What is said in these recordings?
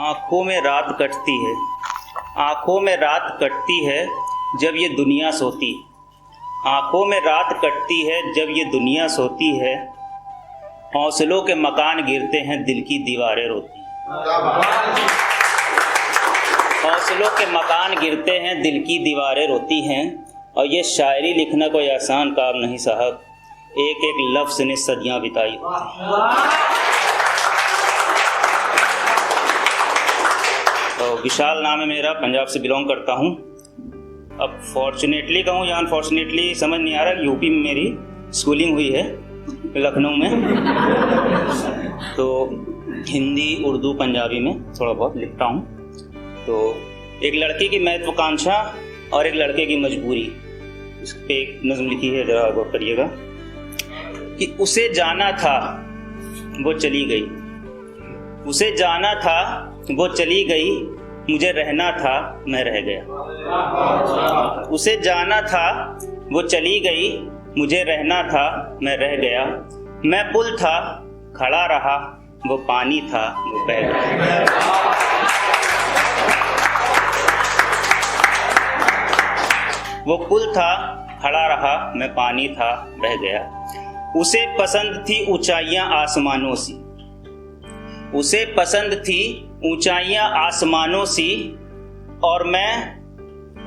आँखों में रात कटती है, आँखों में रात कटती है जब ये दुनिया सोती, आँखों में रात कटती है जब ये दुनिया सोती है। हौसलों के मकान गिरते हैं, दिल की दीवारें रोती। हौसलों के मकान गिरते हैं, दिल की दीवारें रोती हैं। और ये शायरी लिखना कोई आसान काम नहीं साहब, एक एक लफ्ज़ ने सदियां बिताई होती। तो विशाल नाम है मेरा, पंजाब से बिलोंग करता हूँ। अब फॉर्चुनेटली कहूँ या अनफॉर्चुनेटली समझ नहीं आ रहा, यूपी में मेरी स्कूलिंग हुई है, लखनऊ में। तो हिंदी, उर्दू, पंजाबी में थोड़ा बहुत लिखता हूँ। तो एक लड़के की महत्वाकांक्षा और एक लड़के की मजबूरी, इस पे एक नज़्म लिखी है, जरा गौर करिएगा। कि उसे जाना था वो चली गई, उसे जाना था वो चली गई, मुझे रहना था मैं रह गया। उसे जाना था वो चली गई, मुझे रहना था मैं रह गया। मैं पुल था खड़ा रहा, वो पानी था वो बह गया। वो पुल था खड़ा रहा, मैं पानी था बह गया। उसे पसंद थी ऊंचाइयां आसमानों सी, उसे पसंद थी ऊंचाइयां आसमानों सी, और मैं,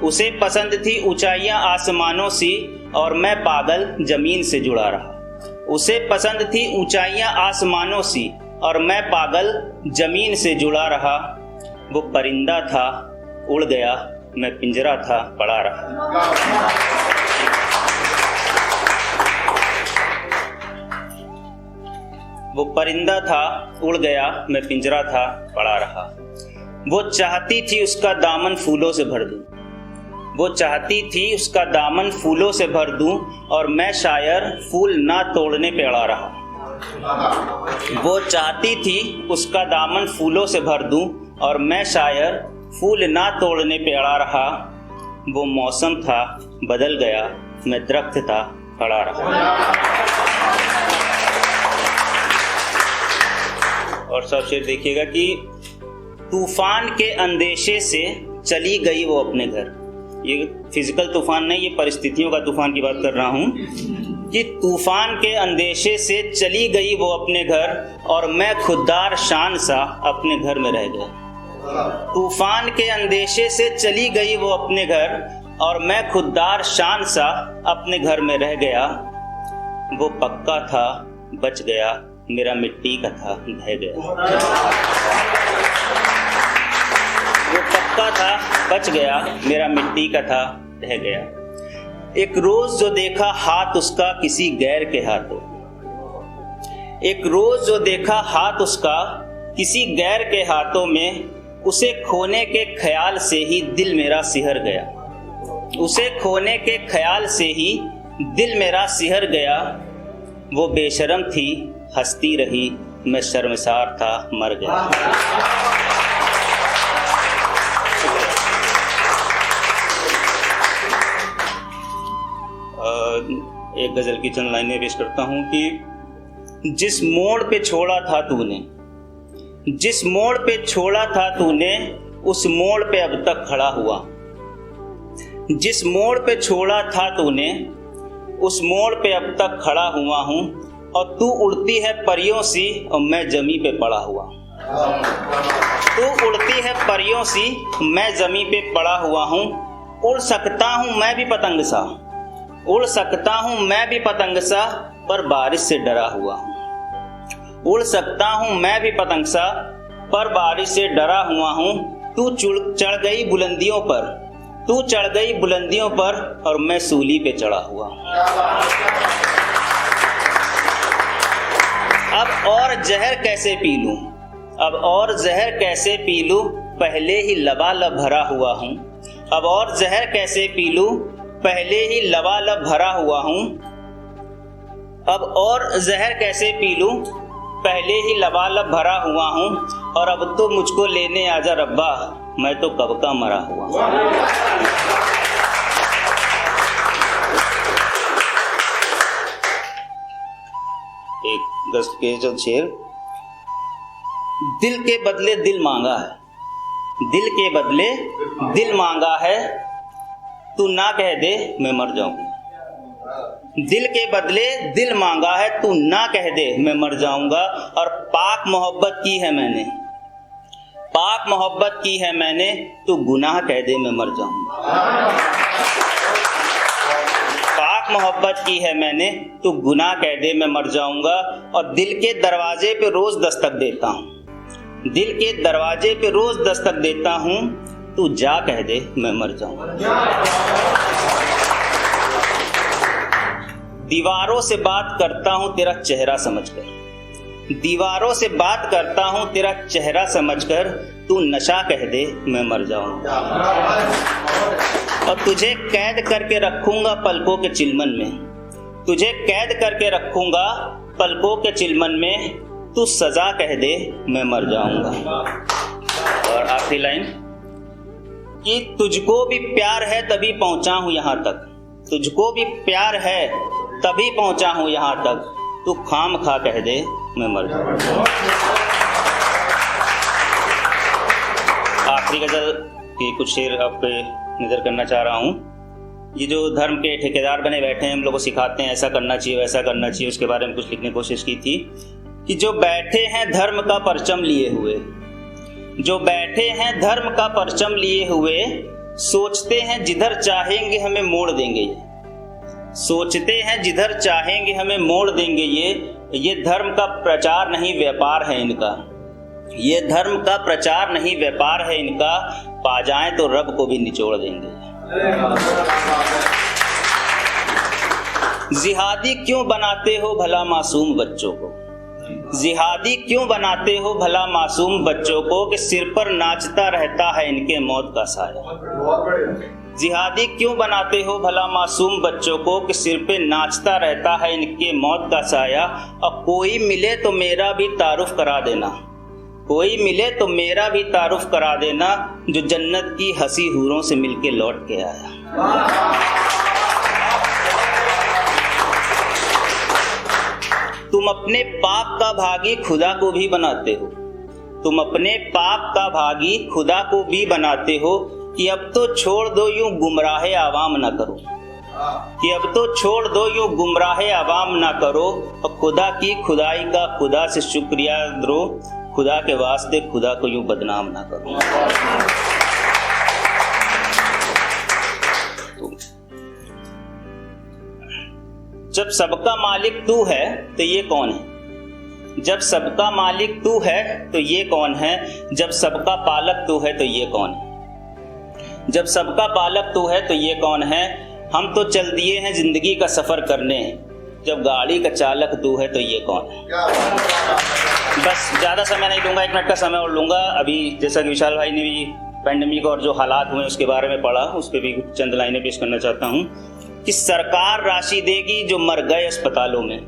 उसे पसंद थी ऊंचाइयां आसमानों सी, और मैं पागल जमीन से जुड़ा रहा। उसे पसंद थी ऊंचाइयां आसमानों सी, और मैं पागल जमीन से जुड़ा रहा। वो परिंदा था उड़ गया, मैं पिंजरा था पड़ा रहा। वो परिंदा था उड़ गया, मैं पिंजरा था पड़ा रहा। वो चाहती थी उसका दामन फूलों से भर दूं, वो चाहती थी उसका दामन फूलों से भर दूं, और मैं शायर फूल ना तोड़ने पे अड़ा रहा। वो चाहती थी उसका दामन फूलों से भर दूं, और मैं शायर फूल ना तोड़ने पे अड़ा रहा। वो मौसम था बदल गया, मैं दरख्त था खड़ा रहा। और सब शेर देखिएगा कि तूफान के अंदेशे से चली गई वो अपने घर। ये फिजिकल तूफान नहीं, ये परिस्थितियों का तूफान की बात कर रहा हूँ। कि तूफान के अंदेशे से चली गई वो अपने घर, और मैं खुददार शान सा अपने घर में रह गया। तूफान के अंदेशे से चली गई वो अपने घर, और मैं खुददार शान सा अपने घर में रह गया। वो पक्का था बच गया, मेरा मिट्टी का था ढह गया। वो पक्का था बच गया, मेरा मिट्टी का था ढह गया। एक रोज जो देखा हाथ उसका किसी गैर के हाथों, एक रोज जो देखा हाथ उसका किसी गैर के हाथों में, उसे खोने के ख्याल से ही दिल मेरा सिहर गया। उसे खोने के ख्याल से ही दिल मेरा सिहर गया। वो बेशर्म थी हंसती रही, मैं शर्मसार था मर गया। एक गजल की चंद लाइनें पेश करता हूं कि जिस मोड़ पे छोड़ा था तूने, जिस मोड़ पे छोड़ा था तूने, उस मोड़ पे अब तक खड़ा हुआ। जिस मोड़ पे छोड़ा था तूने, उस मोड़ पे अब तक खड़ा हुआ हूँ। और तू उड़ती है परियों सी, और मैं जमी पे पड़ा हुआ। तू उड़ती है परियों सी, मैं जमी पे पड़ा हुआ हूँ। उड़ सकता हूँ मैं भी पतंग सा, उड़ सकता हूँ मैं भी पतंग सा, पर बारिश से डरा हुआ हूँ। उड़ सकता हूँ मैं भी पतंग सा, पर बारिश से डरा हुआ हूँ। तू चढ़ गई बुलंदियों पर, तू चढ़ गई बुलंदियों पर, और मैं सूली पे चढ़ा हुआ हूँ। अब और जहर कैसे पी लूं, अब और जहर कैसे पी लूं, पहले ही लबालब भरा हुआ हूँ। अब और जहर कैसे पी लूं, पहले ही लबालब भरा हुआ हूँ। अब और जहर कैसे पी लूं, पहले ही लबालब भरा हुआ हूँ। और अब तो मुझको लेने आजा रब्बा, मैं तो कब का मरा हुआ हूँ। एक गज़ल के जो शेर, दिल के बदले दिल मांगा है, दिल के बदले दिल मांगा है, तू ना कह दे मैं मर जाऊंगा। दिल के बदले दिल मांगा है, तू ना कह दे मैं मर जाऊंगा। और पाक मोहब्बत की है मैंने, पाक मोहब्बत की है मैंने, तू गुनाह कह दे मैं मर जाऊंगा। पाक मोहब्बत की है मैंने, तू गुनाह कह दे मैं मर जाऊंगा। और दिल के दरवाजे पे रोज दस्तक देता हूँ, दिल के दरवाजे पे रोज दस्तक देता हूँ, तू जा कह दे मैं मर जाऊंगा। दीवारों से बात करता हूँ तेरा चेहरा समझकर, दीवारों से बात करता हूँ तेरा चेहरा समझकर, तू नशा कह दे मैं मर जाऊंगा। और तुझे कैद करके रखूंगा पलकों के चिलमन में, तुझे कैद करके रखूंगा पलकों के चिलमन में, तू सजा कह दे मैं मर जाऊंगा। और आखिरी लाइन कि तुझको भी प्यार है तभी पहुंचा हूं यहां तक, तुझको भी प्यार है तभी पहुंचा हूं यहां तक, तू खाम खा कह दे मैं मर जाऊंगा। आखिरी गजल की कुछ शेर आप पे नजर करना चाह रहा हूं। ये जो धर्म के ठेकेदार बने बैठे हैं, हम लोगों को सिखाते हैं ऐसा करना चाहिए वैसा करना चाहिए, उसके बारे में कुछ लिखने की कोशिश की थी कि जो बैठे हैं धर्म का परचम लिए हुए, जो बैठे हैं धर्म का परचम लिए हुए, सोचते हैं जिधर चाहेंगे हमें मोड़ देंगे ये, सोचते हैं जिधर चाहेंगे हमें मोड़ देंगे ये धर्म का प्रचार नहीं व्यापार है इनका, ये धर्म का प्रचार नहीं व्यापार है इनका, पा जाएं तो रब को भी निचोड़ देंगे। जिहादी क्यों बनाते हो भला मासूम बच्चों को, जिहादी क्यों बनाते हो भला मासूम बच्चों को, कि सिर पर नाचता रहता है इनके मौत का साया। जिहादी क्यों बनाते हो भला मासूम बच्चों को, कि सिर पे नाचता रहता है इनके मौत का साया। और कोई मिले तो मेरा भी तारुफ करा देना, कोई मिले तो मेरा भी तारुफ करा देना, जो जन्नत की हंसी हूरों से मिलके लौट के आया। तुम अपने पाप का भागी खुदा को भी बनाते हो, तुम अपने पाप का भागी खुदा को भी बनाते हो, कि अब तो छोड़ दो यूं गुमराहे आवाम ना करो, कि अब तो छोड़ दो यूं गुमराहे आवाम ना करो, और खुदा की खुदाई का खुदा से शुक्रिया दो, खुदा के वास्ते खुदा को यूं बदनाम ना करो। जब सबका मालिक तू है तो ये कौन है, जब सबका मालिक तू है तो ये कौन है, जब सबका पालक तू है तो ये कौन है, जब सबका पालक तू है तो ये कौन है। हम तो चल दिए हैं जिंदगी का सफर करने, जब गाड़ी का चालक तू है तो ये कौन है। बस ज़्यादा समय नहीं लूँगा, 1 मिनट का समय और लूँगा। अभी जैसा कि विशाल भाई ने भी पैंडेमिक और जो हालात हुए उसके बारे में पढ़ा, उस पर भी चंद लाइनें पेश करना चाहता हूँ कि सरकार राशि देगी जो मर गए अस्पतालों में,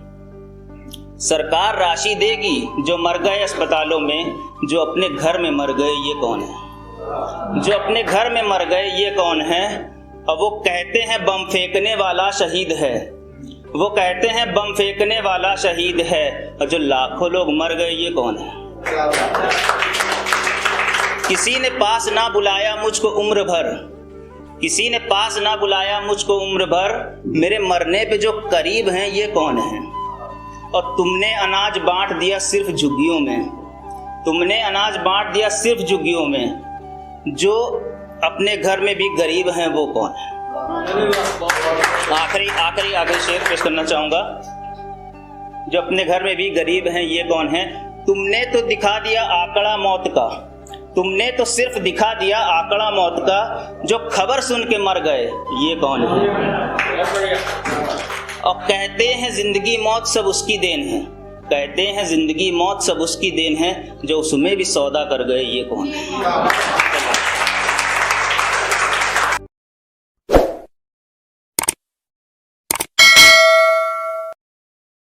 सरकार राशि देगी जो मर गए अस्पतालों में, जो अपने घर में मर गए ये कौन है, जो अपने घर में मर गए ये कौन है। और वो कहते हैं बम फेंकने वाला शहीद है, वो कहते हैं बम फेंकने वाला शहीद है, और जो लाखों लोग मर गए ये कौन है। किसी ने पास ना बुलाया मुझको उम्र भर, किसी ने पास ना बुलाया मुझको उम्र भर, मेरे मरने पे जो करीब हैं ये कौन है। और तुमने अनाज बांट दिया सिर्फ झुग्गियों में, तुमने अनाज बांट दिया सिर्फ झुग्गियों में, जो अपने घर में भी गरीब हैं वो कौन है। आखिरी शेर पेश करना चाहूंगा, जो अपने घर में भी गरीब हैं ये कौन है। तुमने तो दिखा दिया आंकड़ा मौत का, तुमने तो सिर्फ दिखा दिया आंकड़ा मौत का, जो खबर सुन के मर गए ये कौन है। और कहते हैं जिंदगी मौत सब उसकी देन है, कहते हैं जिंदगी मौत सब उसकी देन है, जो उसमें भी सौदा कर गए ये कौन है।